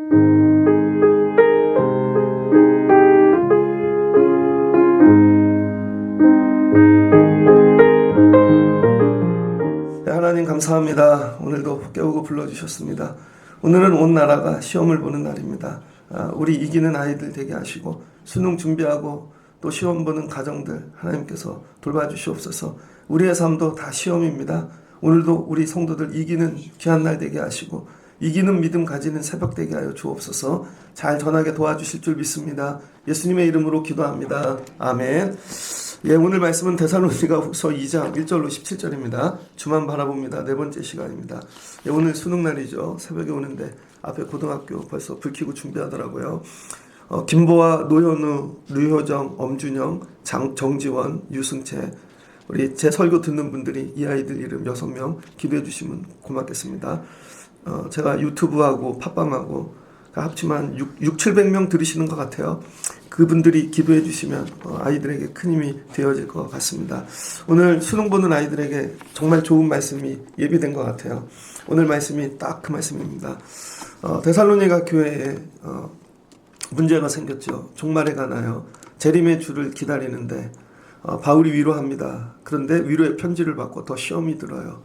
네, 하나님 감사합니다. 오늘도 깨우고 불러주셨습니다. 오늘은 온 나라가 시험을 보는 날입니다. 우리 이기는 아이들 되게 하시고 수능 준비하고 또 시험 보는 가정들 하나님께서 돌봐주시옵소서. 우리의 삶도 다 시험입니다. 오늘도 우리 성도들 이기는 귀한 날 되게 하시고 이기는 믿음 가지는 새벽 되게 하여 주옵소서. 잘 전하게 도와주실 줄 믿습니다. 예수님의 이름으로 기도합니다. 아멘. 예, 오늘 말씀은 데살로니가후서 2장 1절로 17절입니다. 주만 바라봅니다. 네 번째 시간입니다. 예, 오늘 수능날이죠. 새벽에 오는데 앞에 고등학교 벌써 불 켜고 준비하더라고요. 김보아, 노현우, 류효정, 엄준영, 정지원, 유승채, 우리 제 설교 듣는 분들이 이 아이들 이름 6명 기도해 주시면 고맙겠습니다. 제가 유튜브하고 팟빵하고 합치면 700명 들으시는 것 같아요. 그분들이 기도해 주시면 아이들에게 큰 힘이 되어질 것 같습니다. 오늘 수능 보는 아이들에게 정말 좋은 말씀이 예비된 것 같아요. 오늘 말씀이 딱 그 말씀입니다. 데살로니가 교회에 문제가 생겼죠. 종말에 관하여 재림의 주를 기다리는데 바울이 위로합니다. 그런데 위로의 편지를 받고 더 시험이 들어요.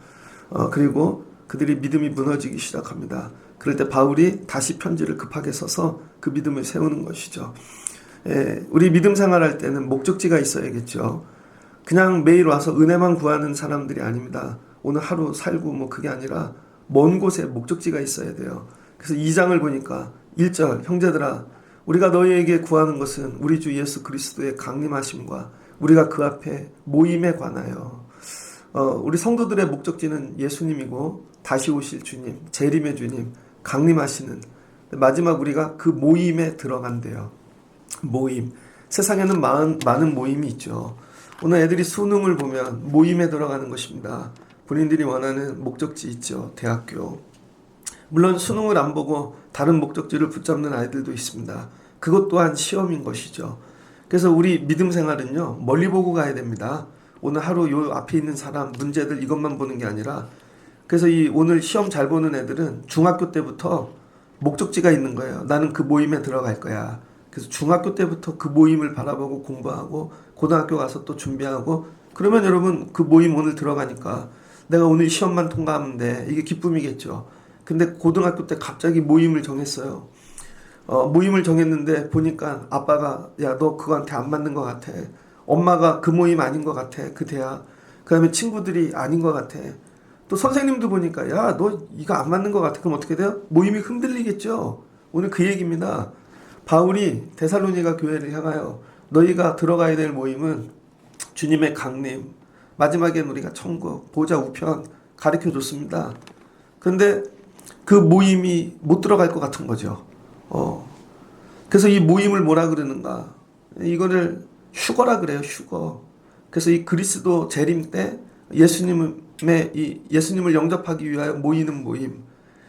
그리고 그들이 믿음이 무너지기 시작합니다. 그럴 때 바울이 다시 편지를 급하게 써서 그 믿음을 세우는 것이죠. 예, 우리 믿음 생활할 때는 목적지가 있어야겠죠. 그냥 매일 와서 은혜만 구하는 사람들이 아닙니다. 오늘 하루 살고 그게 아니라 먼 곳에 목적지가 있어야 돼요. 그래서 2장을 보니까 1절 형제들아 우리가 너희에게 구하는 것은 우리 주 예수 그리스도의 강림하심과 우리가 그 앞에 모임에 관하여 우리 성도들의 목적지는 예수님이고 다시 오실 주님, 재림의 주님, 강림하시는 마지막 우리가 그 모임에 들어간대요. 모임. 세상에는 많은 모임이 있죠. 오늘 애들이 수능을 보면 모임에 들어가는 것입니다. 본인들이 원하는 목적지 있죠. 대학교. 물론 수능을 안 보고 다른 목적지를 붙잡는 아이들도 있습니다. 그것 또한 시험인 것이죠. 그래서 우리 믿음 생활은요. 멀리 보고 가야 됩니다. 오늘 하루 요 앞에 있는 사람, 문제들 이것만 보는 게 아니라 그래서 이 오늘 시험 잘 보는 애들은 중학교 때부터 목적지가 있는 거예요. 나는 그 모임에 들어갈 거야. 그래서 중학교 때부터 그 모임을 바라보고 공부하고 고등학교 가서 또 준비하고 그러면 여러분 그 모임 오늘 들어가니까 내가 오늘 시험만 통과하면 돼. 이게 기쁨이겠죠. 근데 고등학교 때 갑자기 모임을 정했어요. 모임을 정했는데 보니까 아빠가 야, 너 그거한테 안 맞는 것 같아. 엄마가 그 모임 아닌 것 같아. 그 대학. 그 다음에 친구들이 아닌 것 같아. 또 선생님도 보니까 야, 너 이거 안 맞는 것 같아. 그럼 어떻게 돼요? 모임이 흔들리겠죠. 오늘 그 얘기입니다. 바울이 데살로니가 교회를 향하여 너희가 들어가야 될 모임은 주님의 강림, 마지막엔 우리가 천국, 보좌 우편 가르쳐줬습니다. 그런데 그 모임이 못 들어갈 것 같은 거죠. 그래서 이 모임을 뭐라 그러는가? 이거를 휴거라 그래요, 휴거. 그래서 이 그리스도 재림 때 예수님을 영접하기 위하여 모이는 모임.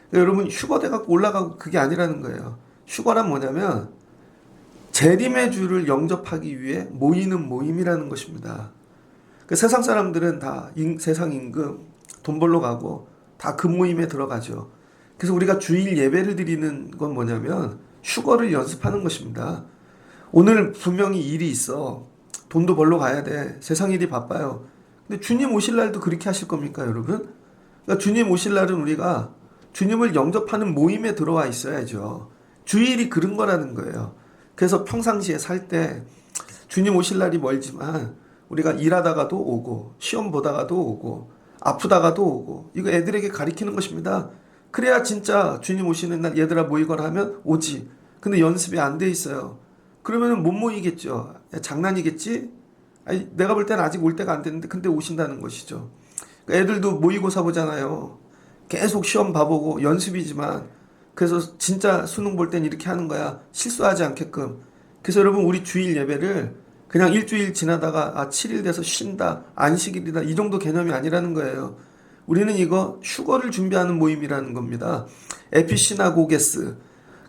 그러니까 여러분 휴거돼 갖고 올라가고 그게 아니라는 거예요. 휴거란 뭐냐면 재림의 주를 영접하기 위해 모이는 모임이라는 것입니다. 그러니까 세상 사람들은 다 세상 임금 돈 벌러 가고 다 그 모임에 들어가죠. 그래서 우리가 주일 예배를 드리는 건 뭐냐면 휴거를 연습하는 것입니다. 오늘 분명히 일이 있어. 돈도 벌러 가야 돼. 세상 일이 바빠요. 근데 주님 오실 날도 그렇게 하실 겁니까, 여러분? 그러니까 주님 오실 날은 우리가 주님을 영접하는 모임에 들어와 있어야죠. 주일이 그런 거라는 거예요. 그래서 평상시에 살 때 주님 오실 날이 멀지만 우리가 일하다가도 오고 시험 보다가도 오고 아프다가도 오고 이거 애들에게 가르치는 것입니다. 그래야 진짜 주님 오시는 날 얘들아 모이거라 하면 오지. 근데 연습이 안 돼 있어요. 그러면 못 모이겠죠. 야, 장난이겠지? 아니, 내가 볼 때는 아직 올 때가 안 됐는데 근데 오신다는 것이죠. 애들도 모의고사 보잖아요. 계속 시험 봐보고 연습이지만 그래서 진짜 수능 볼 땐 이렇게 하는 거야. 실수하지 않게끔. 그래서 여러분 우리 주일 예배를 그냥 일주일 지나다가 7일 돼서 쉰다. 안식일이다. 이 정도 개념이 아니라는 거예요. 우리는 이거 휴거를 준비하는 모임이라는 겁니다. 에피시나고게스.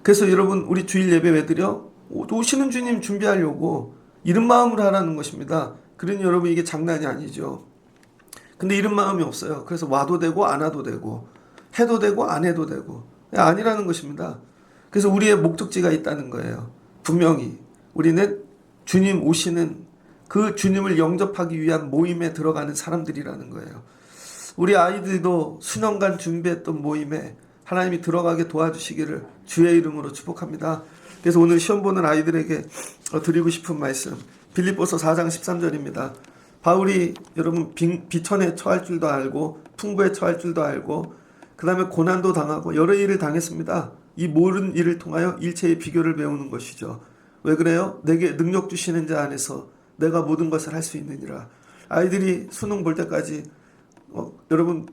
그래서 여러분 우리 주일 예배 왜 드려? 오시는 주님 준비하려고 이런 마음으로 하라는 것입니다. 그러니 여러분 이게 장난이 아니죠. 근데 이런 마음이 없어요. 그래서 와도 되고 안 와도 되고 해도 되고 안 해도 되고 아니라는 것입니다. 그래서 우리의 목적지가 있다는 거예요. 분명히 우리는 주님 오시는 그 주님을 영접하기 위한 모임에 들어가는 사람들이라는 거예요. 우리 아이들도 수년간 준비했던 모임에 하나님이 들어가게 도와주시기를 주의 이름으로 축복합니다. 그래서 오늘 시험 보는 아이들에게 드리고 싶은 말씀, 빌립보서 4장 13절입니다. 바울이 여러분 비천에 처할 줄도 알고 풍부에 처할 줄도 알고 그 다음에 고난도 당하고 여러 일을 당했습니다. 이 모든 일을 통하여 일체의 비결을 배우는 것이죠. 왜 그래요? 내게 능력 주시는 자 안에서 내가 모든 것을 할 수 있느니라. 아이들이 수능 볼 때까지 여러분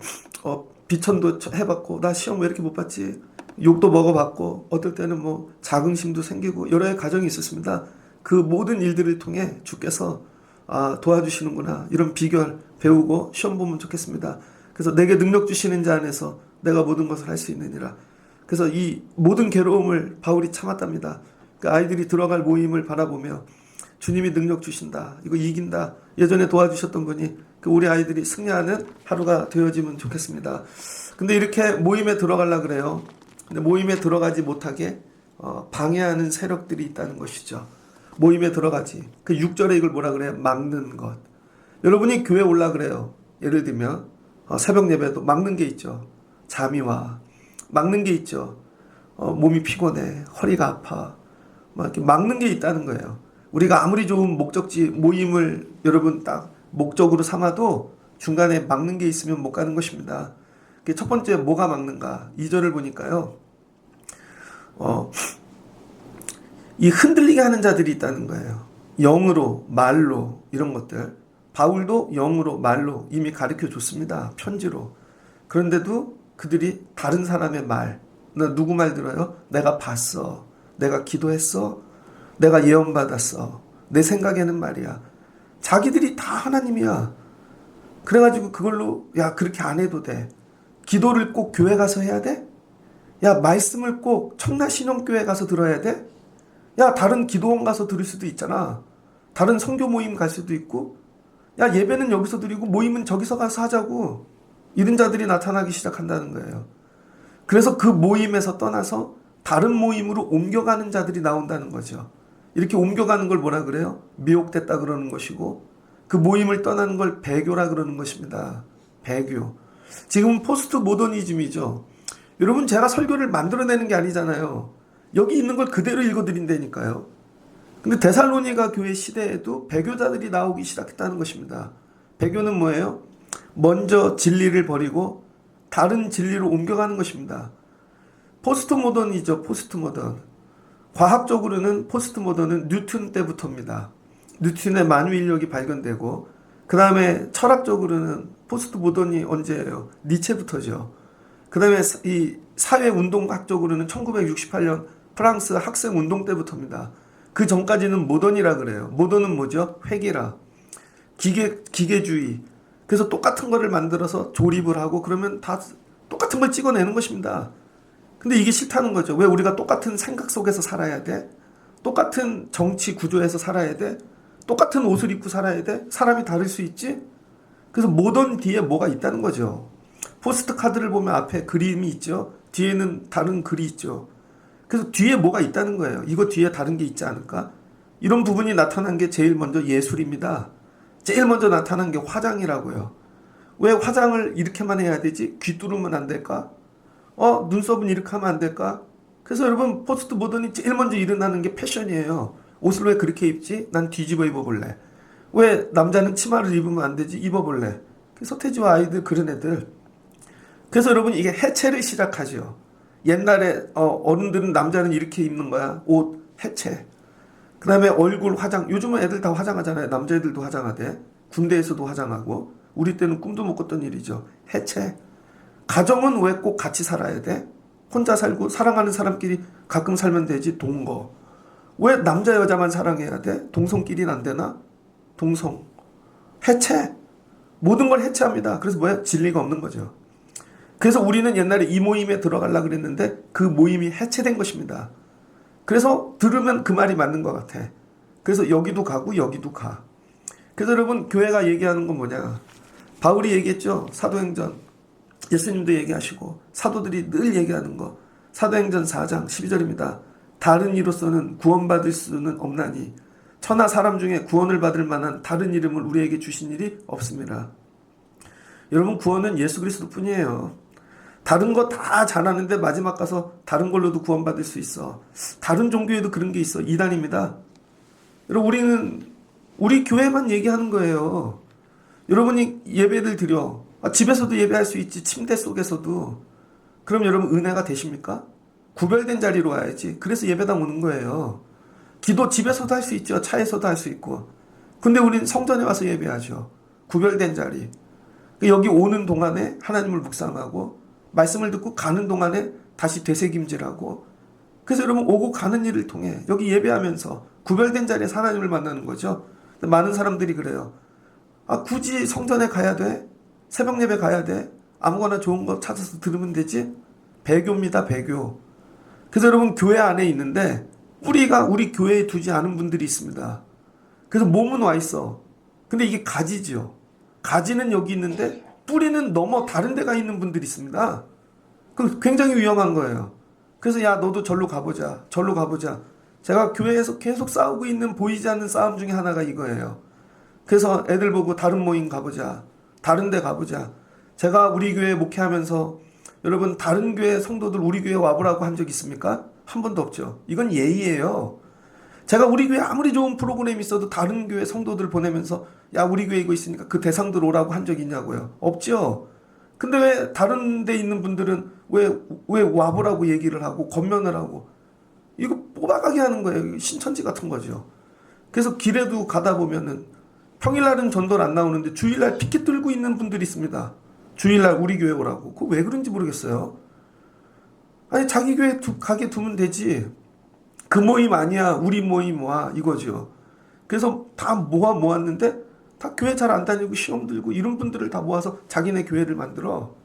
비천도 해봤고 나 시험 왜 이렇게 못 봤지? 욕도 먹어봤고 어떨 때는 뭐 자긍심도 생기고 여러 가정이 있었습니다. 그 모든 일들을 통해 주께서 도와주시는구나 이런 비결 배우고 시험 보면 좋겠습니다. 그래서 내게 능력 주시는 자 안에서 내가 모든 것을 할 수 있느니라. 그래서 이 모든 괴로움을 바울이 참았답니다. 그 아이들이 들어갈 모임을 바라보며 주님이 능력 주신다. 이거 이긴다. 예전에 도와주셨던 분이 우리 아이들이 승리하는 하루가 되어지면 좋겠습니다. 근데 이렇게 모임에 들어가려 그래요. 근데 모임에 들어가지 못하게 방해하는 세력들이 있다는 것이죠. 모임에 들어가지. 그 6절에 이걸 뭐라 그래요? 막는 것. 여러분이 교회 올라 그래요. 예를 들면 새벽 예배도 막는 게 있죠. 잠이 와. 막는 게 있죠. 몸이 피곤해. 허리가 아파. 막 이렇게 막는 게 있다는 거예요. 우리가 아무리 좋은 목적지 모임을 여러분 딱 목적으로 삼아도 중간에 막는 게 있으면 못 가는 것입니다. 첫 번째 뭐가 막는가? 2절을 보니까요. 이 흔들리게 하는 자들이 있다는 거예요. 영으로, 말로 이런 것들. 바울도 영으로, 말로 이미 가르쳐 줬습니다. 편지로. 그런데도 그들이 다른 사람의 말, 나 누구 말 들어요? 내가 봤어. 내가 기도했어. 내가 예언받았어. 내 생각에는 말이야. 자기들이 다 하나님이야. 그래가지고 그걸로 야 그렇게 안 해도 돼. 기도를 꼭 교회 가서 해야 돼? 야 말씀을 꼭 청라신영교회 가서 들어야 돼? 야 다른 기도원 가서 들을 수도 있잖아. 다른 선교 모임 갈 수도 있고 야 예배는 여기서 드리고 모임은 저기서 가서 하자고. 이런 자들이 나타나기 시작한다는 거예요. 그래서 그 모임에서 떠나서 다른 모임으로 옮겨가는 자들이 나온다는 거죠. 이렇게 옮겨가는 걸 뭐라 그래요? 미혹됐다 그러는 것이고 그 모임을 떠나는 걸 배교라 그러는 것입니다. 배교. 지금은 포스트 모더니즘이죠. 여러분 제가 설교를 만들어내는 게 아니잖아요. 여기 있는 걸 그대로 읽어드린다니까요. 근데 데살로니가 교회 시대에도 배교자들이 나오기 시작했다는 것입니다. 배교는 뭐예요? 먼저 진리를 버리고 다른 진리로 옮겨가는 것입니다. 포스트 모던이죠. 포스트 모던. 과학적으로는 포스트 모던은 뉴턴 때부터입니다. 뉴턴의 만유인력이 발견되고 그 다음에 철학적으로는 포스트 모던이 언제예요? 니체부터죠. 그 다음에 이 사회운동학적으로는 1968년 프랑스 학생운동 때부터입니다. 그 전까지는 모던이라 그래요. 모던은 뭐죠? 회계라. 기계주의. 그래서 똑같은 거를 만들어서 조립을 하고 그러면 다 똑같은 걸 찍어내는 것입니다. 근데 이게 싫다는 거죠. 왜 우리가 똑같은 생각 속에서 살아야 돼? 똑같은 정치 구조에서 살아야 돼? 똑같은 옷을 입고 살아야 돼? 사람이 다를 수 있지? 그래서 모던 뒤에 뭐가 있다는 거죠. 포스트 카드를 보면 앞에 그림이 있죠. 뒤에는 다른 글이 있죠. 그래서 뒤에 뭐가 있다는 거예요. 이거 뒤에 다른 게 있지 않을까? 이런 부분이 나타난 게 제일 먼저 예술입니다. 제일 먼저 나타난 게 화장이라고요. 왜 화장을 이렇게만 해야 되지? 귀 뚫으면 안 될까? 눈썹은 이렇게 하면 안 될까? 그래서 여러분 포스트 모던이 제일 먼저 일어나는 게 패션이에요. 옷을 왜 그렇게 입지? 난 뒤집어 입어볼래. 왜 남자는 치마를 입으면 안 되지? 입어볼래. 서태지와 아이들 그런 애들. 그래서 여러분 이게 해체를 시작하죠. 옛날에 어른들은 남자는 이렇게 입는 거야. 옷 해체. 그 다음에 얼굴 화장. 요즘은 애들 다 화장하잖아요. 남자애들도 화장하대. 군대에서도 화장하고. 우리 때는 꿈도 못 꿨던 일이죠. 해체. 가정은 왜 꼭 같이 살아야 돼? 혼자 살고 사랑하는 사람끼리 가끔 살면 되지. 동거. 왜 남자 여자만 사랑해야 돼? 동성끼리는 안 되나? 동성. 해체. 모든 걸 해체합니다. 그래서 뭐야? 진리가 없는 거죠. 그래서 우리는 옛날에 이 모임에 들어가려고 그랬는데 그 모임이 해체된 것입니다. 그래서 들으면 그 말이 맞는 것 같아. 그래서 여기도 가고 여기도 가. 그래서 여러분 교회가 얘기하는 건 뭐냐? 바울이 얘기했죠. 사도행전. 예수님도 얘기하시고 사도들이 늘 얘기하는 거. 사도행전 4장 12절입니다. 다른 이로서는 구원받을 수는 없나니 천하 사람 중에 구원을 받을 만한 다른 이름을 우리에게 주신 일이 없습니다. 여러분, 구원은 예수 그리스도 뿐이에요. 다른 거 다 잘하는데 마지막 가서 다른 걸로도 구원받을 수 있어. 다른 종교에도 그런 게 있어. 이단입니다. 여러분, 우리는 우리 교회만 얘기하는 거예요. 여러분이 예배를 드려. 집에서도 예배할 수 있지. 침대 속에서도. 그럼 여러분 은혜가 되십니까? 구별된 자리로 와야지. 그래서 예배당 오는 거예요. 기도 집에서도 할 수 있죠. 차에서도 할 수 있고. 근데 우리는 성전에 와서 예배하죠. 구별된 자리. 여기 오는 동안에 하나님을 묵상하고 말씀을 듣고 가는 동안에 다시 되새김질하고. 그래서 여러분 오고 가는 일을 통해 여기 예배하면서 구별된 자리에서 하나님을 만나는 거죠. 많은 사람들이 그래요. 굳이 성전에 가야 돼? 새벽 예배 가야 돼? 아무거나 좋은 거 찾아서 들으면 되지? 배교입니다. 배교. 그래서 여러분 교회 안에 있는데 뿌리가 우리 교회에 두지 않은 분들이 있습니다. 그래서 몸은 와 있어. 근데 이게 가지죠. 가지는 여기 있는데 뿌리는 넘어 다른 데가 있는 분들이 있습니다. 그럼 굉장히 위험한 거예요. 그래서 야 너도 절로 가보자. 절로 가보자. 제가 교회에서 계속 싸우고 있는 보이지 않는 싸움 중에 하나가 이거예요. 그래서 애들 보고 다른 모임 가보자. 다른 데 가보자. 제가 우리 교회 목회하면서 여러분 다른 교회 성도들 우리 교회 와보라고 한 적 있습니까? 한 번도 없죠. 이건 예의예요. 제가 우리 교회 아무리 좋은 프로그램이 있어도 다른 교회 성도들 보내면서 야 우리 교회 이거 있으니까 그 대상들 오라고 한 적 있냐고요. 없죠. 근데 왜 다른 데 있는 분들은 왜 와보라고 얘기를 하고 권면을 하고 이거 뽑아가게 하는 거예요. 신천지 같은 거죠. 그래서 길에도 가다 보면은 평일날은 전도를 안 나오는데 주일날 피켓 들고 있는 분들이 있습니다. 주일날 우리 교회 오라고. 그거 왜 그런지 모르겠어요. 아니 자기 교회 가게 두면 되지. 그 모임 아니야. 우리 모임 와. 이거죠. 그래서 다 모았는데 다 교회 잘 안 다니고 시험 들고 이런 분들을 다 모아서 자기네 교회를 만들어.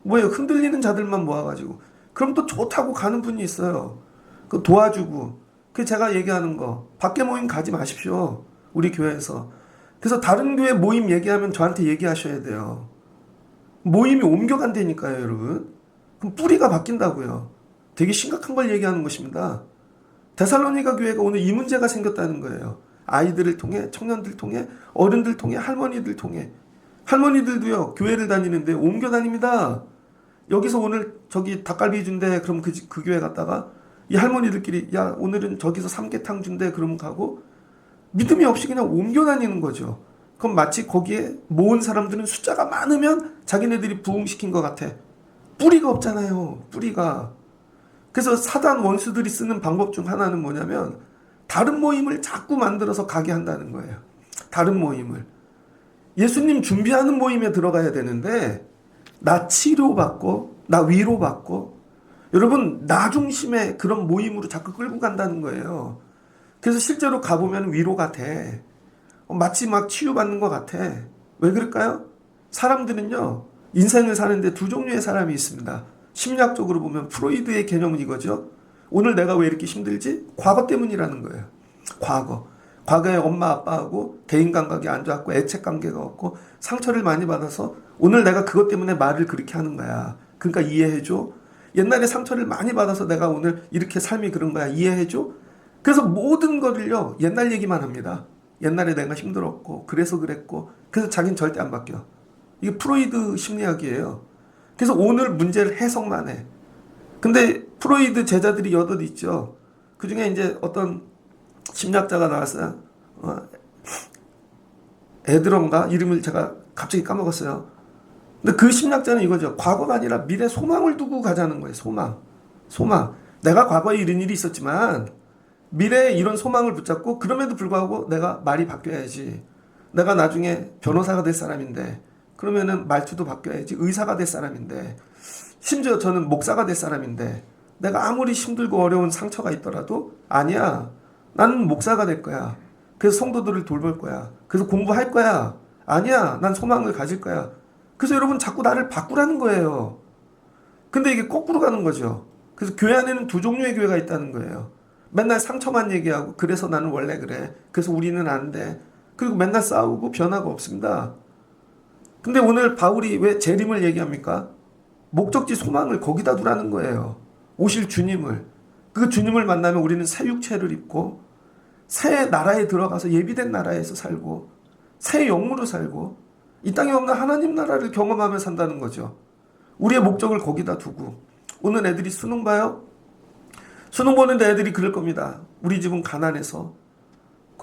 뭐예요? 흔들리는 자들만 모아가지고. 그럼 또 좋다고 가는 분이 있어요. 그 도와주고. 그 제가 얘기하는 거. 밖에 모임 가지 마십시오. 우리 교회에서. 그래서 다른 교회 모임 얘기하면 저한테 얘기하셔야 돼요. 모임이 옮겨간다니까요, 여러분. 그럼 뿌리가 바뀐다고요. 되게 심각한 걸 얘기하는 것입니다. 데살로니가 교회가 오늘 이 문제가 생겼다는 거예요. 아이들을 통해, 청년들 통해, 어른들 통해, 할머니들 통해. 할머니들도요, 교회를 다니는데 옮겨 다닙니다. 여기서 오늘 저기 닭갈비 준대. 그럼 그 교회 갔다가 이 할머니들끼리 야, 오늘은 저기서 삼계탕 준대. 그러면 가고 믿음이 없이 그냥 옮겨 다니는 거죠. 그럼 마치 거기에 모은 사람들은 숫자가 많으면 자기네들이 부흥시킨 것 같아. 뿌리가 없잖아요. 뿌리가. 그래서 사단 원수들이 쓰는 방법 중 하나는 뭐냐면 다른 모임을 자꾸 만들어서 가게 한다는 거예요. 다른 모임을. 예수님 준비하는 모임에 들어가야 되는데 나 치료받고 나 위로받고 여러분 나 중심의 그런 모임으로 자꾸 끌고 간다는 거예요. 그래서 실제로 가보면 위로가 돼. 마치 막 치유받는 것 같아. 왜 그럴까요? 사람들은요 인생을 사는데 두 종류의 사람이 있습니다. 심리학적으로 보면 프로이드의 개념은 이거죠. 오늘 내가 왜 이렇게 힘들지? 과거 때문이라는 거예요. 과거에 엄마 아빠하고 대인관계가 안 좋았고 애착관계가 없고 상처를 많이 받아서 오늘 내가 그것 때문에 말을 그렇게 하는 거야. 그러니까 이해해줘. 옛날에 상처를 많이 받아서 내가 오늘 이렇게 삶이 그런 거야. 이해해줘. 그래서 모든 거를요 옛날 얘기만 합니다. 옛날에 내가 힘들었고 그래서 그랬고 그래서 자기는 절대 안 바뀌어. 이게 프로이드 심리학이에요. 그래서 오늘 문제를 해석만 해. 근데 프로이드 제자들이 여럿 있죠. 그 중에 이제 어떤 심리학자가 나왔어요. 에드런가? 이름을 제가 갑자기 까먹었어요. 근데 그 심리학자는 이거죠. 과거가 아니라 미래 소망을 두고 가자는 거예요. 소망. 내가 과거에 이런 일이 있었지만 미래에 이런 소망을 붙잡고 그럼에도 불구하고 내가 말이 바뀌어야지. 내가 나중에 변호사가 될 사람인데 그러면은 말투도 바뀌어야지. 의사가 될 사람인데 심지어 저는 목사가 될 사람인데 내가 아무리 힘들고 어려운 상처가 있더라도 아니야. 나는 목사가 될 거야. 그래서 성도들을 돌볼 거야. 그래서 공부할 거야. 아니야. 난 소망을 가질 거야. 그래서 여러분 자꾸 나를 바꾸라는 거예요. 근데 이게 거꾸로 가는 거죠. 그래서 교회 안에는 두 종류의 교회가 있다는 거예요. 맨날 상처만 얘기하고 그래서 나는 원래 그래. 그래서 우리는 안 돼. 그리고 맨날 싸우고 변화가 없습니다. 근데 오늘 바울이 왜 재림을 얘기합니까? 목적지 소망을 거기다 두라는 거예요. 오실 주님을, 그 주님을 만나면 우리는 새 육체를 입고 새 나라에 들어가서 예비된 나라에서 살고 새 영으로 살고 이 땅에 없는 하나님 나라를 경험하며 산다는 거죠. 우리의 목적을 거기다 두고 오늘 애들이 수능 봐요? 수능 보는데 애들이 그럴 겁니다. 우리 집은 가난해서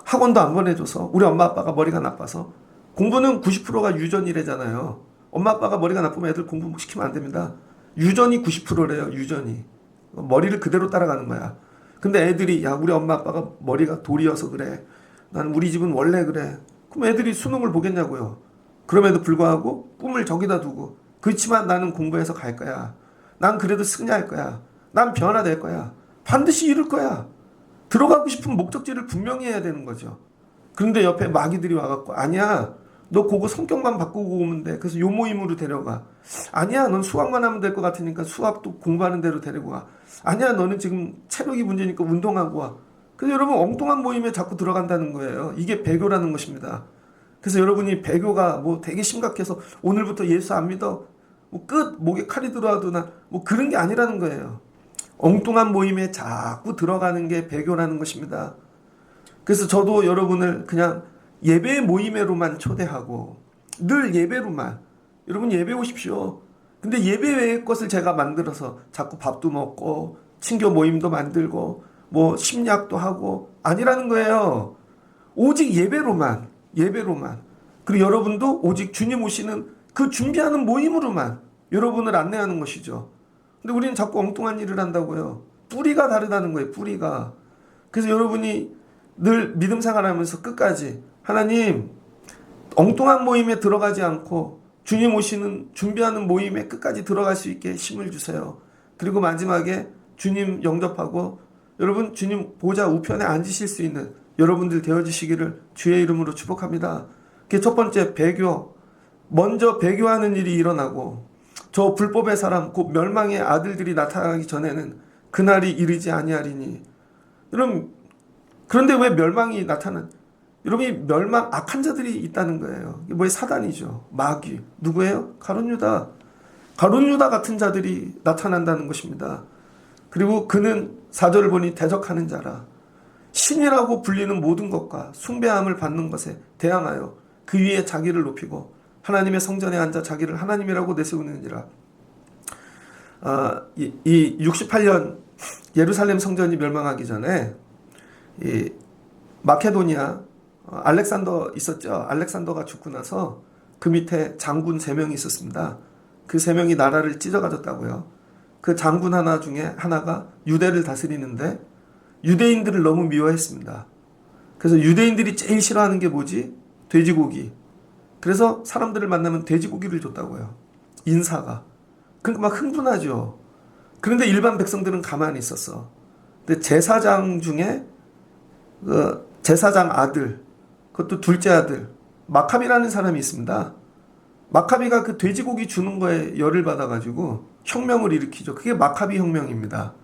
학원도 안 보내줘서 우리 엄마 아빠가 머리가 나빠서 공부는 90%가 유전이래잖아요. 엄마 아빠가 머리가 나쁘면 애들 공부 시키면 안 됩니다. 유전이 90%래요. 유전이. 머리를 그대로 따라가는 거야. 근데 애들이 야 우리 엄마 아빠가 머리가 돌이어서 그래. 난 우리 집은 원래 그래. 그럼 애들이 수능을 보겠냐고요. 그럼에도 불구하고 꿈을 저기다 두고 그렇지만 나는 공부해서 갈 거야. 난 그래도 승리할 거야. 난 변화될 거야. 반드시 이룰 거야. 들어가고 싶은 목적지를 분명히 해야 되는 거죠. 그런데 옆에 마귀들이 와갖고 아니야. 너 그거 성격만 바꾸고 오면 돼. 그래서 요 모임으로 데려가. 아니야. 넌 수학만 하면 될 것 같으니까 수학도 공부하는 대로 데리고 와. 아니야. 너는 지금 체력이 문제니까 운동하고 와. 그래서 여러분 엉뚱한 모임에 자꾸 들어간다는 거예요. 이게 배교라는 것입니다. 그래서 여러분이 배교가 뭐 되게 심각해서 오늘부터 예수 안 믿어. 뭐 끝 목에 칼이 들어와도 나 뭐 그런 게 아니라는 거예요. 엉뚱한 모임에 자꾸 들어가는 게 배교라는 것입니다. 그래서 저도 여러분을 그냥 예배 모임에로만 초대하고 늘 예배로만 여러분 예배 오십시오. 근데 예배 외의 것을 제가 만들어서 자꾸 밥도 먹고 친교 모임도 만들고 뭐 심리학도 하고 아니라는 거예요. 오직 예배로만 그리고 여러분도 오직 주님 오시는 그 준비하는 모임으로만 여러분을 안내하는 것이죠. 근데 우리는 자꾸 엉뚱한 일을 한다고요. 뿌리가 다르다는 거예요. 뿌리가. 그래서 여러분이 늘 믿음 생활하면서 끝까지 하나님 엉뚱한 모임에 들어가지 않고 주님 오시는 준비하는 모임에 끝까지 들어갈 수 있게 힘을 주세요. 그리고 마지막에 주님 영접하고 여러분 주님 보좌 우편에 앉으실 수 있는 여러분들 되어주시기를 주의 이름으로 축복합니다. 그게 첫 번째 배교. 먼저 배교하는 일이 일어나고 저 불법의 사람 곧 멸망의 아들들이 나타나기 전에는 그날이 이르지 아니하리니. 여러분 그런데 왜 멸망이 나타난? 여러분이 멸망 악한 자들이 있다는 거예요. 이게 뭐의 사단이죠. 마귀. 누구예요? 가룟 유다. 가룟 유다 같은 자들이 나타난다는 것입니다. 그리고 그는 4절을 보니 대적하는 자라. 신이라고 불리는 모든 것과 숭배함을 받는 것에 대항하여 그 위에 자기를 높이고 하나님의 성전에 앉아 자기를 하나님이라고 내세우느니라. 이 68년 예루살렘 성전이 멸망하기 전에 이 마케도니아 알렉산더 있었죠. 알렉산더가 죽고 나서 그 밑에 장군 3명이 있었습니다. 그 3명이 나라를 찢어가졌다고요. 그 장군 하나 중에 하나가 유대를 다스리는데 유대인들을 너무 미워했습니다. 그래서 유대인들이 제일 싫어하는 게 뭐지? 돼지고기. 그래서 사람들을 만나면 돼지고기를 줬다고요. 인사가. 그러니까 막 흥분하죠. 그런데 일반 백성들은 가만히 있었어. 근데 제사장 중에 제사장 아들, 그것도 둘째 아들 마카비라는 사람이 있습니다. 마카비가 그 돼지고기 주는 거에 열을 받아가지고 혁명을 일으키죠. 그게 마카비 혁명입니다.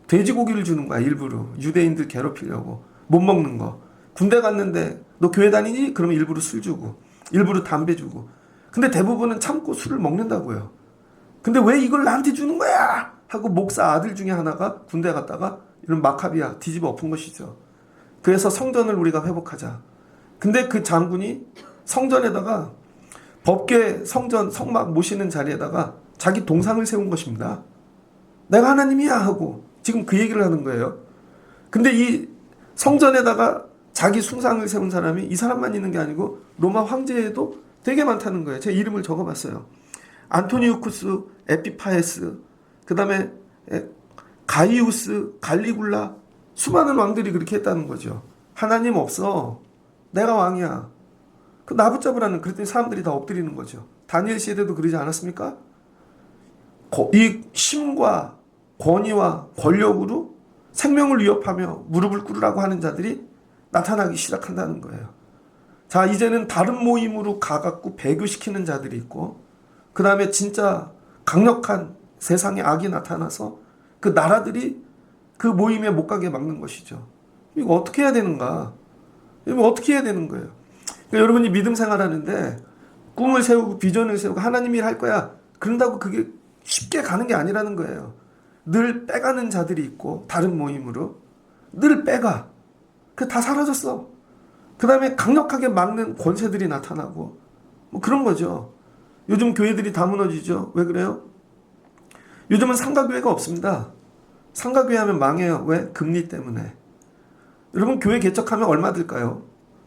돼지고기를 주는 거야. 일부러 유대인들 괴롭히려고. 못 먹는 거. 군대 갔는데 너 교회 다니니? 그러면 일부러 술 주고 일부러 담배 주고. 근데 대부분은 참고 술을 먹는다고요. 근데 왜 이걸 나한테 주는 거야? 하고 목사 아들 중에 하나가 군대 갔다가 이런 마카비야 뒤집어 엎은 것이죠. 그래서 성전을 우리가 회복하자. 근데 그 장군이 성전에다가 법궤 성전 성막 모시는 자리에다가 자기 동상을 세운 것입니다. 내가 하나님이야 하고 지금 그 얘기를 하는 거예요. 근데 이 성전에다가 자기 숭상을 세운 사람이 이 사람만 있는 게 아니고 로마 황제에도 되게 많다는 거예요. 제 이름을 적어봤어요. 안토니우쿠스, 에피파에스, 그 다음에 가이우스, 갈리굴라, 수많은 왕들이 그렇게 했다는 거죠. 하나님 없어. 내가 왕이야. 그 나 붙잡으라는. 그랬더니 사람들이 다 엎드리는 거죠. 다니엘 시대도 그러지 않았습니까? 이 힘과 권위와 권력으로 생명을 위협하며 무릎을 꿇으라고 하는 자들이 나타나기 시작한다는 거예요. 자, 이제는 다른 모임으로 가갖고 배교시키는 자들이 있고 그 다음에 진짜 강력한 세상의 악이 나타나서 그 나라들이 그 모임에 못 가게 막는 것이죠. 이거 어떻게 해야 되는가? 이거 어떻게 해야 되는 거예요? 그러니까 여러분이 믿음 생활하는데 꿈을 세우고 비전을 세우고 하나님 일 할 거야. 그런다고 그게 쉽게 가는 게 아니라는 거예요. 늘 빼가는 자들이 있고 다른 모임으로 늘 빼가. 그 다 사라졌어. 그 다음에 강력하게 막는 권세들이 나타나고 뭐 그런 거죠. 요즘 교회들이 다 무너지죠. 왜 그래요? 요즘은 상가교회가 없습니다. 상가교회 하면 망해요. 왜? 금리 때문에. 여러분 교회 개척하면 얼마 들까요?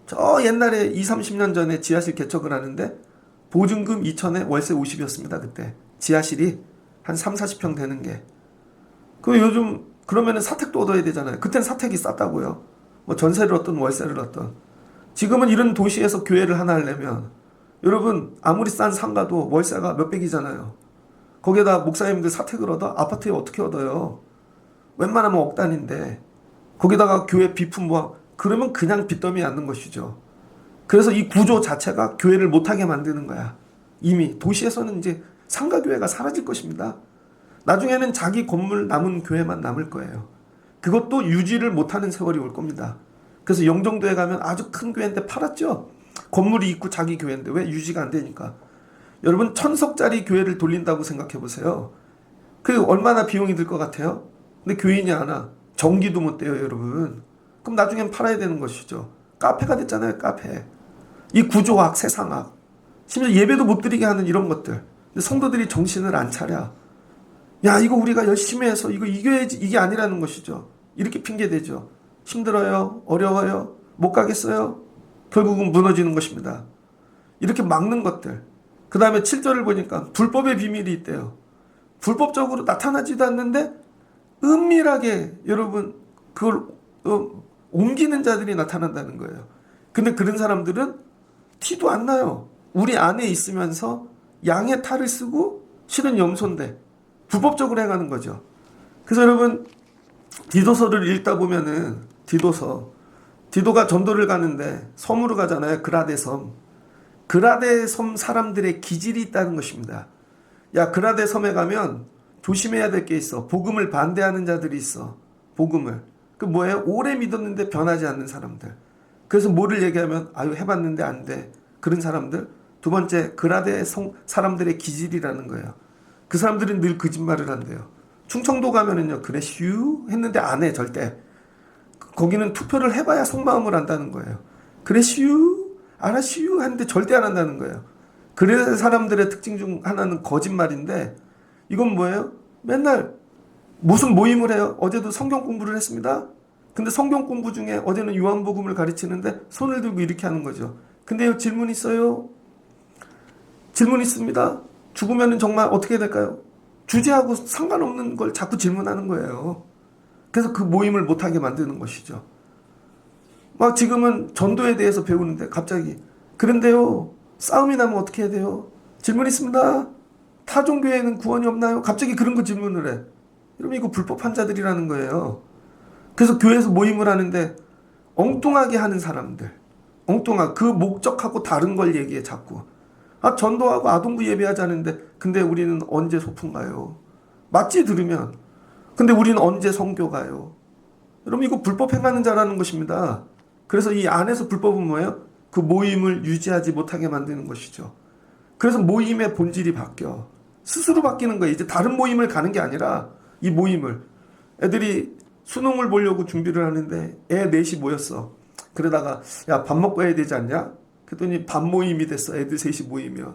저 옛날에 20, 30년 전에 지하실 개척을 하는데 보증금 2천에 월세 50이었습니다. 그때 지하실이 한 3, 40평 되는 게. 그 요즘 그러면은 사택도 얻어야 되잖아요. 그땐 사택이 쌌다고요. 뭐 전세를 얻든 월세를 얻든. 지금은 이런 도시에서 교회를 하나 하려면 여러분 아무리 싼 상가도 월세가 몇백이잖아요. 거기에다 목사님들 사택을 얻어? 아파트에 어떻게 얻어요? 웬만하면 억 단위인데 거기다가 교회 비품 뭐 그러면 그냥 빚더미에 앉는 것이죠. 그래서 이 구조 자체가 교회를 못하게 만드는 거야. 이미 도시에서는 이제 상가교회가 사라질 것입니다. 나중에는 자기 건물 남은 교회만 남을 거예요. 그것도 유지를 못하는 세월이 올 겁니다. 그래서 영종도에 가면 아주 큰 교회인데 팔았죠. 건물이 있고 자기 교회인데 왜 유지가 안 되니까. 여러분 1000석짜리 교회를 돌린다고 생각해 보세요. 그 얼마나 비용이 들 것 같아요? 근데 교인이 하나 전기도 못 돼요 여러분. 그럼 나중엔 팔아야 되는 것이죠. 카페가 됐잖아요. 카페. 이 구조학 세상학 심지어 예배도 못 드리게 하는 이런 것들. 근데 성도들이 정신을 안 차려. 야 이거 우리가 열심히 해서 이거 이겨야지. 이게 아니라는 것이죠. 이렇게 핑계대죠. 힘들어요. 어려워요. 못 가겠어요. 결국은 무너지는 것입니다. 이렇게 막는 것들. 그 다음에 7절을 보니까 불법의 비밀이 있대요. 불법적으로 나타나지도 않는데 은밀하게 여러분 그걸 옮기는 자들이 나타난다는 거예요. 근데 그런 사람들은 티도 안 나요. 우리 안에 있으면서 양의 탈을 쓰고 실은 염소인데 불법적으로 해가는 거죠. 그래서 여러분 디도서를 읽다 보면은 디도가 전도를 가는데 섬으로 가잖아요. 그라데 섬. 그라데 섬 사람들의 기질이 있다는 것입니다. 야 그라데 섬에 가면 조심해야 될 게 있어. 복음을 반대하는 자들이 있어. 복음을. 그 뭐예요? 오래 믿었는데 변하지 않는 사람들. 그래서 뭐를 얘기하면 아유 해봤는데 안 돼. 그런 사람들. 두 번째 그라데 사람들의 기질이라는 거예요. 그 사람들은 늘 거짓말을 한대요. 충청도 가면은요 그래 슈 했는데 안 해 절대. 거기는 투표를 해봐야 속마음을 안다는 거예요. 그래 슈 알아 슈 하는데 절대 안 한다는 거예요. 그래서 사람들의 특징 중 하나는 거짓말인데 이건 뭐예요? 맨날 무슨 모임을 해요? 어제도 성경 공부를 했습니다. 근데 성경 공부 중에 어제는 요한복음을 가르치는데 손을 들고 이렇게 하는 거죠. 근데요 질문 있어요? 질문 있습니다. 죽으면 정말 어떻게 될까요? 주제하고 상관없는 걸 자꾸 질문하는 거예요. 그래서 그 모임을 못하게 만드는 것이죠. 막 지금은 전도에 대해서 배우는데 갑자기 그런데요 싸움이 나면 어떻게 해야 돼요? 질문 있습니다. 타종교회에는 구원이 없나요? 갑자기 그런 거 질문을 해. 여러분 이거 불법 환자들이라는 거예요. 그래서 교회에서 모임을 하는데 엉뚱하게 하는 사람들. 엉뚱하게 그 목적하고 다른 걸 얘기해 자꾸. 아 전도하고 아동부 예배하자는데 근데 우리는 언제 소풍 가요? 맞지 들으면. 근데 우리는 언제 선교 가요? 여러분 이거 불법 행하는 자라는 것입니다. 그래서 이 안에서 불법은 뭐예요? 그 모임을 유지하지 못하게 만드는 것이죠. 그래서 모임의 본질이 바뀌어. 스스로 바뀌는 거예요. 이제 다른 모임을 가는 게 아니라 이 모임을. 애들이 수능을 보려고 준비를 하는데 애 넷이 모였어. 그러다가 야 밥 먹고 해야 되지 않냐? 그랬더니 밥 모임이 됐어. 애들 셋이 모이면.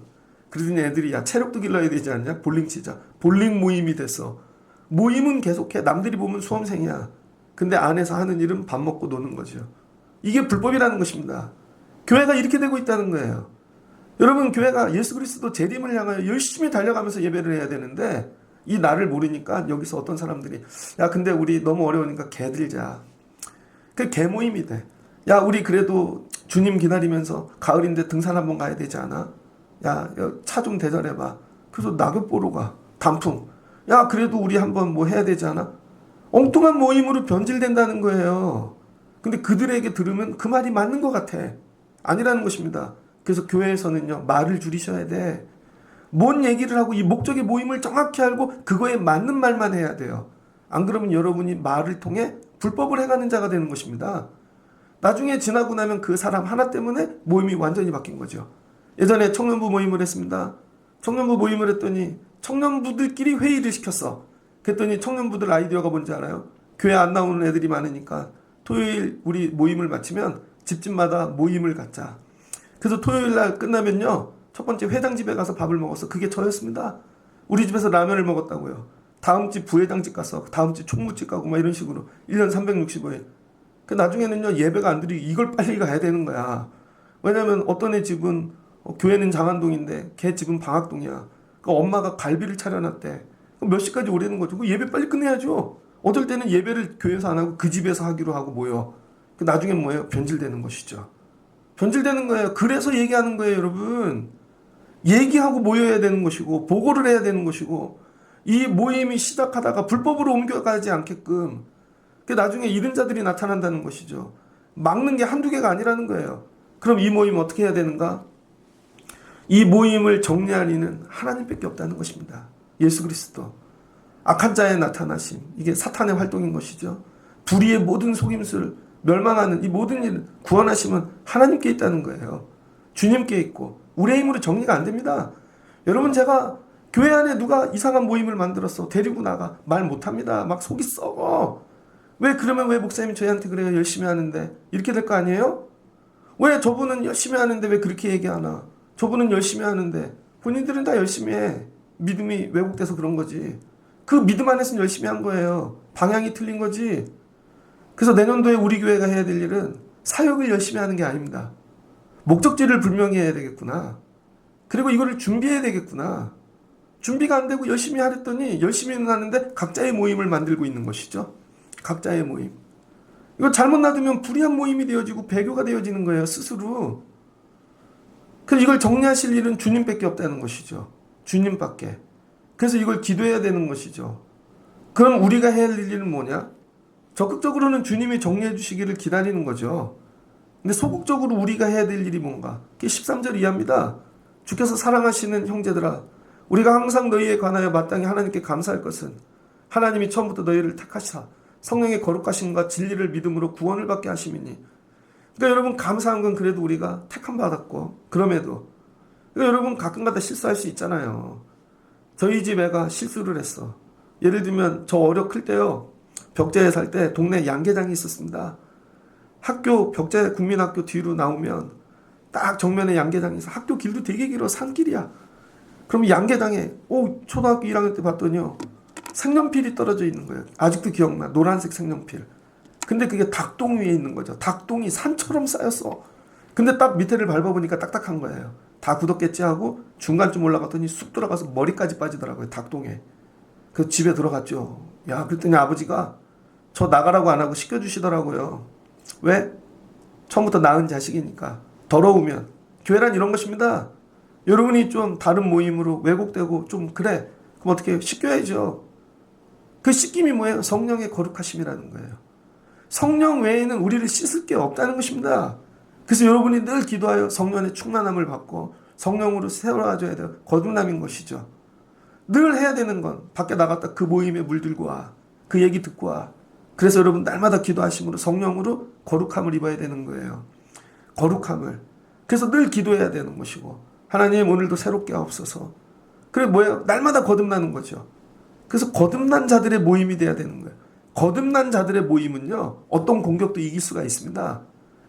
그러더니 애들이 야 체력도 길러야 되지 않냐? 볼링 치자. 볼링 모임이 됐어. 모임은 계속해. 남들이 보면 수험생이야. 근데 안에서 하는 일은 밥 먹고 노는 거죠. 이게 불법이라는 것입니다. 교회가 이렇게 되고 있다는 거예요. 여러분 교회가 예수 그리스도 재림을 향하여 열심히 달려가면서 예배를 해야 되는데 이 나를 모르니까 여기서 어떤 사람들이 야 근데 우리 너무 어려우니까 개 들자. 그 개 모임이 돼. 야 우리 그래도 주님 기다리면서 가을인데 등산 한번 가야 되지 않아? 야 차 좀 대절해봐. 그래서 낙엽 보러 가. 단풍. 야 그래도 우리 한번 뭐 해야 되지 않아? 엉뚱한 모임으로 변질된다는 거예요. 근데 그들에게 들으면 그 말이 맞는 것 같아. 아니라는 것입니다. 그래서 교회에서는요 말을 줄이셔야 돼. 뭔 얘기를 하고 이 목적의 모임을 정확히 알고 그거에 맞는 말만 해야 돼요. 안 그러면 여러분이 말을 통해 불법을 해가는 자가 되는 것입니다. 나중에 지나고 나면 그 사람 하나 때문에 모임이 완전히 바뀐 거죠. 예전에 청년부 모임을 했습니다. 청년부 모임을 했더니 청년부들끼리 회의를 시켰어. 그랬더니 청년부들 아이디어가 뭔지 알아요? 교회 안 나오는 애들이 많으니까 토요일 우리 모임을 마치면 집집마다 모임을 갖자. 그래서 토요일 날 끝나면요, 첫 번째 회장 집에 가서 밥을 먹었어. 그게 저였습니다. 우리 집에서 라면을 먹었다고요. 다음 집 부회장 집 가서 다음 집 총무집 가고 막 이런 식으로 1년 365일. 그 나중에는요, 예배가 안 드리고 이걸 빨리 가야 되는 거야. 왜냐면 어떤 애 집은 교회는 장안동인데 걔 집은 방학동이야. 그 엄마가 갈비를 차려놨대. 그럼 몇 시까지 오라는 거죠. 그 예배 빨리 끝내야죠. 어떨 때는 예배를 교회에서 안 하고 그 집에서 하기로 하고 모여. 그 나중에 뭐예요? 변질되는 것이죠. 변질되는 거예요. 그래서 얘기하는 거예요, 여러분. 얘기하고 모여야 되는 것이고 보고를 해야 되는 것이고, 이 모임이 시작하다가 불법으로 옮겨가지 않게끔 그 나중에 이른 자들이 나타난다는 것이죠. 막는 게 한두 개가 아니라는 거예요. 그럼 이 모임 어떻게 해야 되는가? 이 모임을 정리할 이는 하나님밖에 없다는 것입니다. 예수 그리스도. 악한 자의 나타나심. 이게 사탄의 활동인 것이죠. 불의의 모든 속임수를 멸망하는 이 모든 일, 구원하심은 하나님께 있다는 거예요. 주님께 있고 우리의 힘으로 정리가 안 됩니다. 여러분, 제가 교회 안에 누가 이상한 모임을 만들었어 데리고 나가 말 못합니다. 막 속이 썩어. 왜 그러면 왜 목사님이 저희한테 그래요? 열심히 하는데. 이렇게 될 거 아니에요? 왜 저분은 열심히 하는데 왜 그렇게 얘기하나? 저분은 열심히 하는데. 본인들은 다 열심히 해. 믿음이 왜곡돼서 그런 거지. 그 믿음 안에서는 열심히 한 거예요. 방향이 틀린 거지. 그래서 내년도에 우리 교회가 해야 될 일은 사역을 열심히 하는 게 아닙니다. 목적지를 분명히 해야 되겠구나. 그리고 이거를 준비해야 되겠구나. 준비가 안 되고 열심히 하랬더니 열심히는 하는데 각자의 모임을 만들고 있는 것이죠. 각자의 모임. 이거 잘못 놔두면 불의한 모임이 되어지고 배교가 되어지는 거예요, 스스로. 그래서 이걸 정리하실 일은 주님밖에 없다는 것이죠. 주님밖에. 그래서 이걸 기도해야 되는 것이죠. 그럼 우리가 해야 할 일은 뭐냐? 적극적으로는 주님이 정리해 주시기를 기다리는 거죠. 근데 소극적으로 우리가 해야 될 일이 뭔가? 그게 13절 이하입니다. 주께서 사랑하시는 형제들아, 우리가 항상 너희에 관하여 마땅히 하나님께 감사할 것은 하나님이 처음부터 너희를 택하시사 성령의 거룩하심과 진리를 믿음으로 구원을 받게 하심이니. 그러니까 여러분, 감사한 건 그래도 우리가 택함 받았고, 그럼에도 그러니까 여러분, 가끔가다 실수할 수 있잖아요. 저희 집 애가 실수를 했어. 예를 들면 저 어려 클 때요, 벽제에 살 때 동네 양계장이 있었습니다. 학교 벽제 국민학교 뒤로 나오면 딱 정면에 양계장이 있어. 학교 길도 되게 길어. 산길이야. 그럼 양계장에 초등학교 1학년 때 봤더니요, 색연필이 떨어져 있는 거예요. 아직도 기억나. 노란색 색연필. 근데 그게 닭똥 위에 있는 거죠. 닭똥이 산처럼 쌓였어. 근데 딱 밑에를 밟아보니까 딱딱한 거예요. 다 굳었겠지 하고 중간쯤 올라갔더니 쑥 들어가서 머리까지 빠지더라고요. 닭똥에. 그래서 집에 들어갔죠. 야, 그랬더니 아버지가 저 나가라고 안 하고 시켜주시더라고요. 왜? 처음부터 낳은 자식이니까. 더러우면. 교회란 이런 것입니다. 여러분이 좀 다른 모임으로 왜곡되고 좀 그래. 그럼 어떻게 씻겨야죠. 그 씻김이 뭐예요? 성령의 거룩하심이라는 거예요. 성령 외에는 우리를 씻을 게 없다는 것입니다. 그래서 여러분이 늘 기도하여 성령의 충만함을 받고 성령으로 세워줘야 돼요. 거듭남인 것이죠. 늘 해야 되는 건 밖에 나갔다 그 모임에 물들고 와. 그 얘기 듣고 와. 그래서 여러분 날마다 기도하심으로 성령으로 거룩함을 입어야 되는 거예요. 거룩함을. 그래서 늘 기도해야 되는 것이고, 하나님 오늘도 새롭게 하옵소서. 그래 뭐예요? 날마다 거듭나는 거죠. 그래서 거듭난 자들의 모임이 돼야 되는 거예요. 거듭난 자들의 모임은요, 어떤 공격도 이길 수가 있습니다.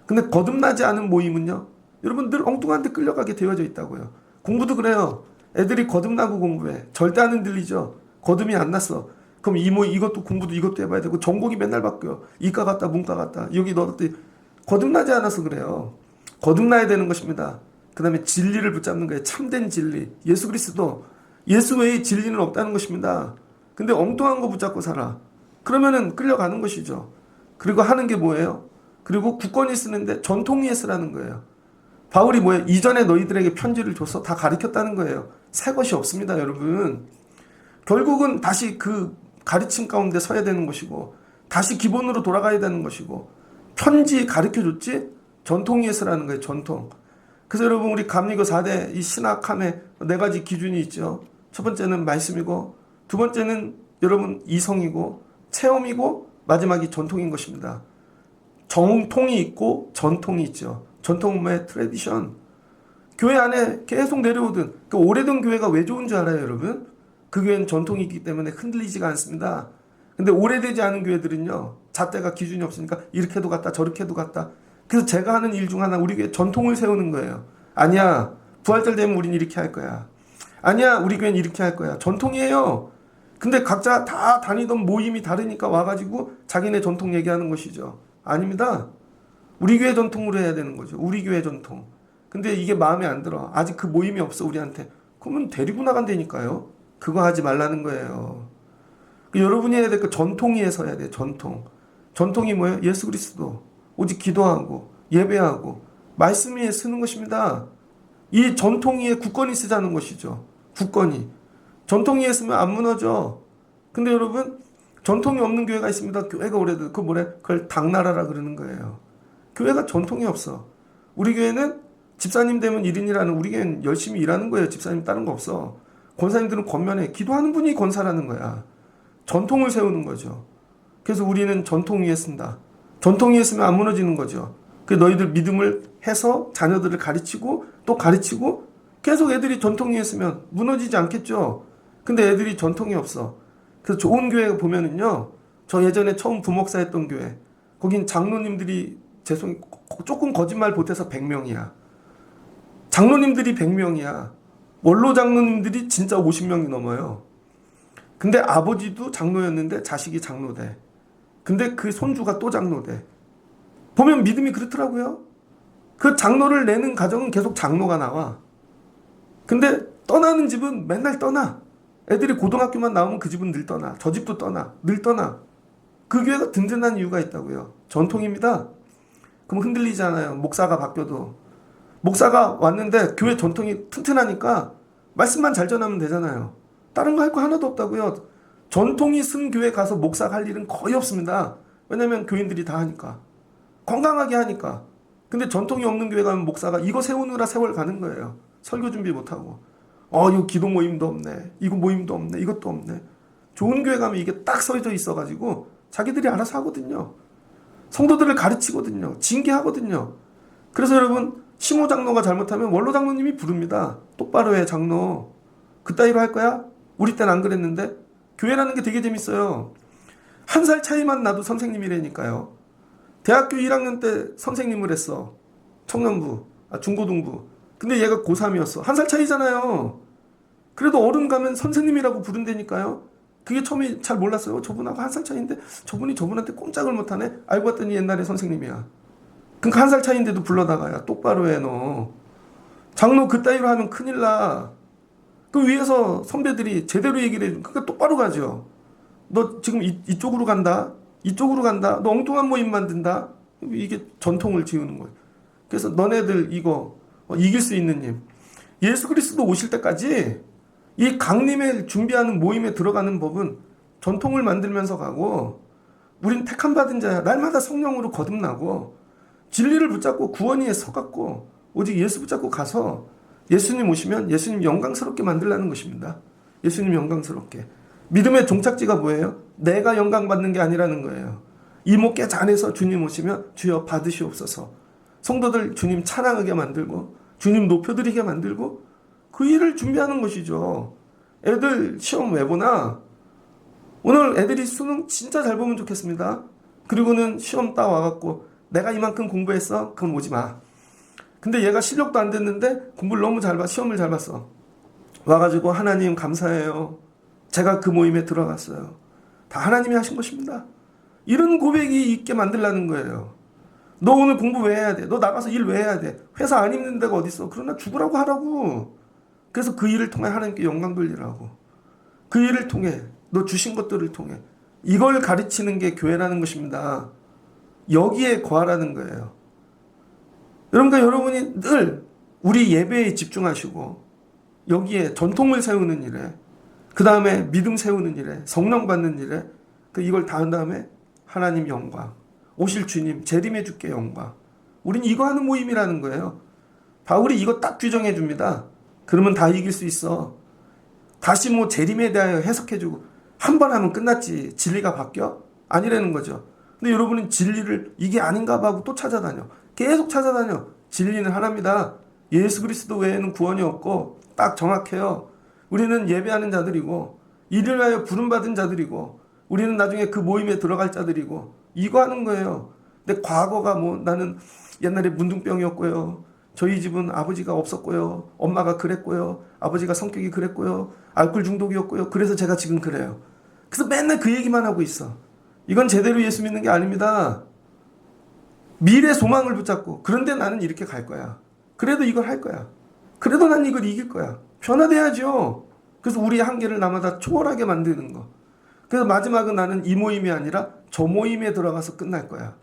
근데 거듭나지 않은 모임은요, 여러분 늘 엉뚱한 데 끌려가게 되어져 있다고요. 공부도 그래요. 애들이 거듭나고 공부해. 절대 안 흔들리죠. 거듭이 안 났어. 그럼 이것도 공부도 이것도 해봐야 되고, 전공이 맨날 바뀌어. 이과 같다 문과 같다. 여기 넣었더니 거듭나지 않아서 그래요. 거듭나야 되는 것입니다. 그 다음에 진리를 붙잡는 거예요. 참된 진리. 예수 그리스도. 예수 외에 진리는 없다는 것입니다. 근데 엉뚱한 거 붙잡고 살아. 그러면은 끌려가는 것이죠. 그리고 하는 게 뭐예요? 그리고 굳건히 쓰는데 전통위에 쓰라는 거예요. 바울이 뭐예요? 이전에 너희들에게 편지를 줘서 다 가르쳤다는 거예요. 새 것이 없습니다, 여러분. 결국은 다시 그 가르침 가운데 서야 되는 것이고, 다시 기본으로 돌아가야 되는 것이고, 편지 가르쳐줬지? 전통위에 쓰라는 거예요, 전통. 그래서 여러분, 우리 감리교 4대 이 신학함에 4가지 기준이 있죠. 첫 번째는 말씀이고, 두 번째는 여러분 이성이고, 체험이고, 마지막이 전통인 것입니다. 정통이 있고 전통이 있죠. 전통은 뭐예요? 트래디션. 교회 안에 계속 내려오던 그 오래된 교회가 왜 좋은 줄 알아요, 여러분? 그 교회는 전통이 있기 때문에 흔들리지가 않습니다. 근데 오래되지 않은 교회들은요, 잣대가 기준이 없으니까 이렇게도 갔다 저렇게도 갔다. 그래서 제가 하는 일 중 하나, 우리 교회 전통을 세우는 거예요. 아니야, 부활절 되면 우린 이렇게 할 거야. 아니야, 우리 교회는 이렇게 할 거야. 전통이에요. 근데 각자 다 다니던 모임이 다르니까 와가지고 자기네 전통 얘기하는 것이죠. 아닙니다. 우리 교회 전통으로 해야 되는 거죠. 우리 교회 전통. 근데 이게 마음에 안 들어. 아직 그 모임이 없어, 우리한테. 그러면 데리고 나간다니까요. 그거 하지 말라는 거예요. 여러분이 해야 될 거 전통위에서 해야 돼. 전통. 전통이 뭐예요? 예수 그리스도. 오직 기도하고 예배하고 말씀 위에 쓰는 것입니다. 이 전통위에 굳건히 쓰자는 것이죠. 굳건히. 전통위에 쓰면 안 무너져. 근데 여러분, 전통이 없는 교회가 있습니다. 교회가 오래돼. 그거 뭐래? 그걸 당나라라 그러는 거예요. 교회가 전통이 없어. 우리 교회는 집사님 되면 1인이라는, 우리 교회는 열심히 일하는 거예요. 집사님 다른 거 없어. 권사님들은 권면해. 기도하는 분이 권사라는 거야. 전통을 세우는 거죠. 그래서 우리는 전통 위에 쓴다. 전통 위에 쓰면 안 무너지는 거죠. 그 너희들 믿음을 해서 자녀들을 가르치고 또 가르치고 계속 애들이 전통 위에 쓰면 무너지지 않겠죠. 근데 애들이 전통이 없어. 그래서 좋은 교회 보면은요, 저 예전에 처음 부목사 했던 교회, 거긴 장로님들이 조금 거짓말 보태서 100명이야. 장로님들이 100명이야. 원로 장로님들이 진짜 50명이 넘어요. 근데 아버지도 장로였는데 자식이 장로돼. 근데 그 손주가 또 장로돼. 보면 믿음이 그렇더라고요. 그 장로를 내는 가정은 계속 장로가 나와. 근데 떠나는 집은 맨날 떠나. 애들이 고등학교만 나오면 그 집은 늘 떠나. 저 집도 떠나. 늘 떠나. 그 교회가 든든한 이유가 있다고요. 전통입니다. 그럼 흔들리지 않아요. 목사가 바뀌어도. 목사가 왔는데 교회 전통이 튼튼하니까 말씀만 잘 전하면 되잖아요. 다른 거 할 거 하나도 없다고요. 전통이 쓴 교회 가서 목사가 할 일은 거의 없습니다. 왜냐면 교인들이 다 하니까. 건강하게 하니까. 근데 전통이 없는 교회 가면 목사가 이거 세우느라 세월 가는 거예요. 설교 준비 못하고. 이거 기도 모임도 없네. 이거 모임도 없네. 이것도 없네. 좋은 교회 가면 이게 딱 써져 있어가지고 자기들이 알아서 하거든요. 성도들을 가르치거든요. 징계하거든요. 그래서 여러분, 심호 장로가 잘못하면 원로 장로님이 부릅니다. 똑바로 해, 장로. 그따위로 할 거야? 우리 때는 안 그랬는데. 교회라는 게 되게 재밌어요. 1살 차이만 나도 선생님이라니까요. 대학교 1학년 때 선생님을 했어. 청년부, 중고등부. 근데 얘가 고3이었어. 1살 차이잖아요. 그래도 어른 가면 선생님이라고 부른다니까요. 그게 처음에 잘 몰랐어요. 저분하고 1살 차이인데 저분이 저분한테 꼼짝을 못하네. 알고 봤더니 옛날에 선생님이야. 그러니까 1살 차이인데도 불러다가야 똑바로 해 너. 장로 그따위로 하면 큰일 나. 그 위에서 선배들이 제대로 얘기를 해주면 그러니까 똑바로 가죠. 너 지금 이쪽으로 간다. 이쪽으로 간다. 너 엉뚱한 모임 만든다. 이게 전통을 지우는 거예요. 그래서 너네들 이거 이길 수 있는 님. 예수 그리스도 오실 때까지 이 강림에 준비하는 모임에 들어가는 법은 전통을 만들면서 가고, 우린 택함 받은 자야. 날마다 성령으로 거듭나고 진리를 붙잡고 구원위에 서갖고 오직 예수 붙잡고 가서 예수님 오시면 예수님 영광스럽게 만들라는 것입니다. 예수님 영광스럽게. 믿음의 종착지가 뭐예요? 내가 영광 받는 게 아니라는 거예요. 이목계 잔에서 주님 오시면 주여 받으시옵소서. 성도들 주님 찬양하게 만들고 주님 높여드리게 만들고 그 일을 준비하는 것이죠. 애들 시험 왜 보나? 오늘 애들이 수능 진짜 잘 보면 좋겠습니다. 그리고는 시험 딱 와갖고 내가 이만큼 공부했어? 그럼 오지 마. 근데 얘가 실력도 안 됐는데 공부를 너무 잘 봐. 시험을 잘 봤어. 와가지고 하나님 감사해요. 제가 그 모임에 들어갔어요. 다 하나님이 하신 것입니다. 이런 고백이 있게 만들라는 거예요. 너 오늘 공부 왜 해야 돼? 너 나가서 일 왜 해야 돼? 회사 안 입는 데가 어딨어? 그러나 죽으라고 하라고. 그래서 그 일을 통해 하나님께 영광 돌리라고. 그 일을 통해, 너 주신 것들을 통해 이걸 가르치는 게 교회라는 것입니다. 여기에 거하라는 거예요. 그러니까 여러분이 늘 우리 예배에 집중하시고 여기에 전통을 세우는 일에, 그 다음에 믿음 세우는 일에, 성령 받는 일에, 이걸 다 한 다음에 하나님 영광, 오실 주님 재림해 줄게 영광. 우린 이거 하는 모임이라는 거예요. 바울이 이거 딱 규정해 줍니다. 그러면 다 이길 수 있어. 다시 뭐 재림에 대하여 해석해 주고 한 번 하면 끝났지. 진리가 바뀌어? 아니라는 거죠. 근데 여러분은 진리를 이게 아닌가 봐 하고 또 찾아다녀. 계속 찾아다녀. 진리는 하나입니다. 예수 그리스도 외에는 구원이 없고 딱 정확해요. 우리는 예배하는 자들이고 이를 위하여 부름받은 자들이고 우리는 나중에 그 모임에 들어갈 자들이고 이거 하는 거예요. 근데 과거가 뭐 나는 옛날에 문둥병이었고요. 저희 집은 아버지가 없었고요. 엄마가 그랬고요. 아버지가 성격이 그랬고요. 알코올 중독이었고요. 그래서 제가 지금 그래요. 그래서 맨날 그 얘기만 하고 있어. 이건 제대로 예수 믿는 게 아닙니다. 미래 소망을 붙잡고 그런데 나는 이렇게 갈 거야. 그래도 이걸 할 거야. 그래도 난 이걸 이길 거야. 변화돼야죠. 그래서 우리의 한계를 나마다 초월하게 만드는 거. 그래서 마지막은 나는 이 모임이 아니라 저 모임에 들어가서 끝날 거야.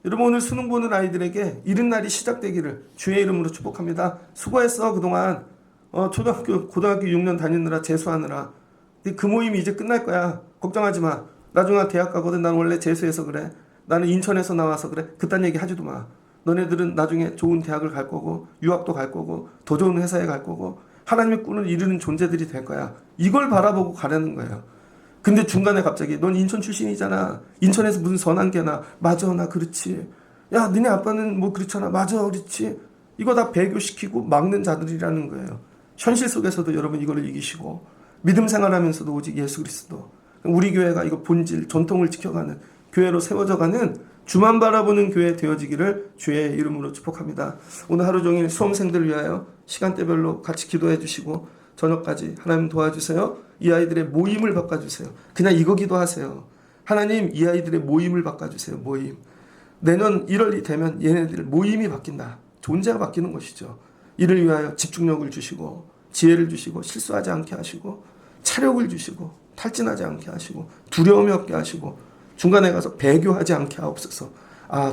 여러분 오늘 수능 보는 아이들에게 이른 날이 시작되기를 주의 이름으로 축복합니다. 수고했어 그동안 초등학교 고등학교 6년 다니느라 재수하느라. 근데 그 모임이 이제 끝날 거야. 걱정하지 마. 나중에 대학 가거든. 난 원래 재수해서 그래. 나는 인천에서 나와서 그래. 그딴 얘기 하지도 마. 너네들은 나중에 좋은 대학을 갈 거고 유학도 갈 거고 더 좋은 회사에 갈 거고 하나님의 꿈을 이루는 존재들이 될 거야. 이걸 바라보고 가려는 거예요. 근데 중간에 갑자기 넌 인천 출신이잖아. 인천에서 무슨 선한계나. 맞아 나 그렇지. 야 너네 아빠는 뭐 그렇잖아. 맞아 그렇지. 이거 다 배교시키고 막는 자들이라는 거예요. 현실 속에서도 여러분 이걸 이기시고 믿음 생활하면서도 오직 예수 그리스도. 우리 교회가 이거 본질 전통을 지켜가는 교회로 세워져가는 주만 바라보는 교회 되어지기를 주의 이름으로 축복합니다. 오늘 하루 종일 수험생들을 위하여 시간대별로 같이 기도해 주시고 저녁까지 하나님 도와주세요. 이 아이들의 모임을 바꿔주세요. 그냥 이거 기도하세요. 하나님 이 아이들의 모임을 바꿔주세요. 모임. 내년 1월이 되면 얘네들 모임이 바뀐다. 존재가 바뀌는 것이죠. 이를 위하여 집중력을 주시고 지혜를 주시고 실수하지 않게 하시고 차력을 주시고 탈진하지 않게 하시고 두려움이 없게 하시고 중간에 가서 배교하지 않게 하옵소서.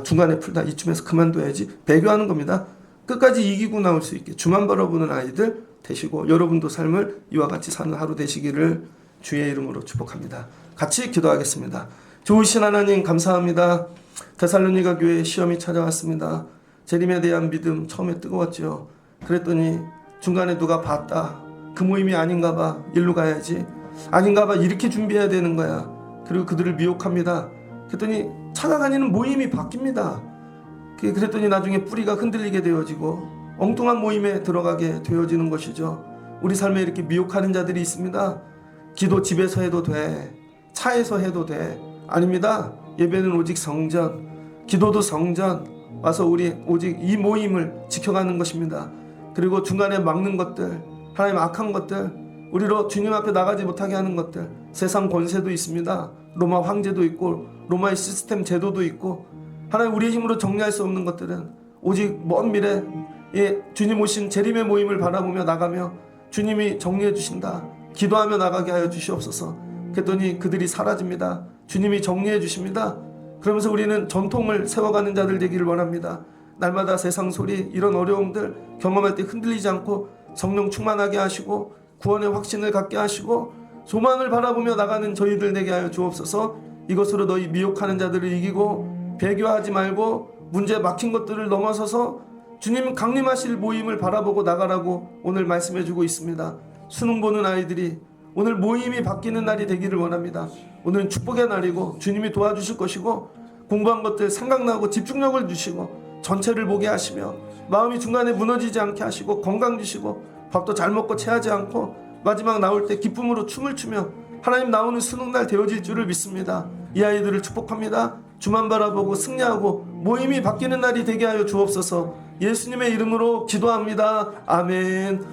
중간에 풀다 이쯤에서 그만둬야지. 배교하는 겁니다. 끝까지 이기고 나올 수 있게 주만 바라보는 아이들 되시고 여러분도 삶을 이와 같이 사는 하루 되시기를 주의 이름으로 축복합니다. 같이 기도하겠습니다. 좋으신 하나님 감사합니다. 데살로니가 교회에 시험이 찾아왔습니다. 재림에 대한 믿음 처음에 뜨거웠죠. 그랬더니 중간에 누가 봤다. 그 모임이 아닌가 봐. 일로 가야지. 아닌가 봐. 이렇게 준비해야 되는 거야. 그리고 그들을 미혹합니다. 그랬더니 찾아다니는 모임이 바뀝니다. 그랬더니 나중에 뿌리가 흔들리게 되어지고 엉뚱한 모임에 들어가게 되어지는 것이죠. 우리 삶에 이렇게 미혹하는 자들이 있습니다. 기도 집에서 해도 돼. 차에서 해도 돼. 아닙니다. 예배는 오직 성전, 기도도 성전. 와서 우리 오직 이 모임을 지켜가는 것입니다. 그리고 중간에 막는 것들, 하나님 악한 것들, 우리로 주님 앞에 나가지 못하게 하는 것들, 세상 권세도 있습니다. 로마 황제도 있고 로마의 시스템 제도도 있고 하나님 우리의 힘으로 정리할 수 없는 것들은 오직 먼 미래에 주님 오신 재림의 모임을 바라보며 나가며 주님이 정리해 주신다. 기도하며 나가게 하여 주시옵소서. 그랬더니 그들이 사라집니다. 주님이 정리해 주십니다. 그러면서 우리는 전통을 세워가는 자들 되기를 원합니다. 날마다 세상 소리 이런 어려움들 경험할 때 흔들리지 않고 성령 충만하게 하시고 구원의 확신을 갖게 하시고 소망을 바라보며 나가는 저희들 되게 하여 주옵소서. 이것으로 너희 미혹하는 자들을 이기고 배교하지 말고 문제 막힌 것들을 넘어서서 주님 강림하실 모임을 바라보고 나가라고 오늘 말씀해 주고 있습니다. 수능 보는 아이들이 오늘 모임이 바뀌는 날이 되기를 원합니다. 오늘은 축복의 날이고 주님이 도와주실 것이고 공부한 것들 생각나고 집중력을 주시고 전체를 보게 하시며 마음이 중간에 무너지지 않게 하시고 건강 주시고 밥도 잘 먹고 체하지 않고 마지막 나올 때 기쁨으로 춤을 추며 하나님 나오는 수능날 되어질 줄을 믿습니다. 이 아이들을 축복합니다. 주만 바라보고 승리하고 모임이 바뀌는 날이 되게 하여 주옵소서. 예수님의 이름으로 기도합니다. 아멘.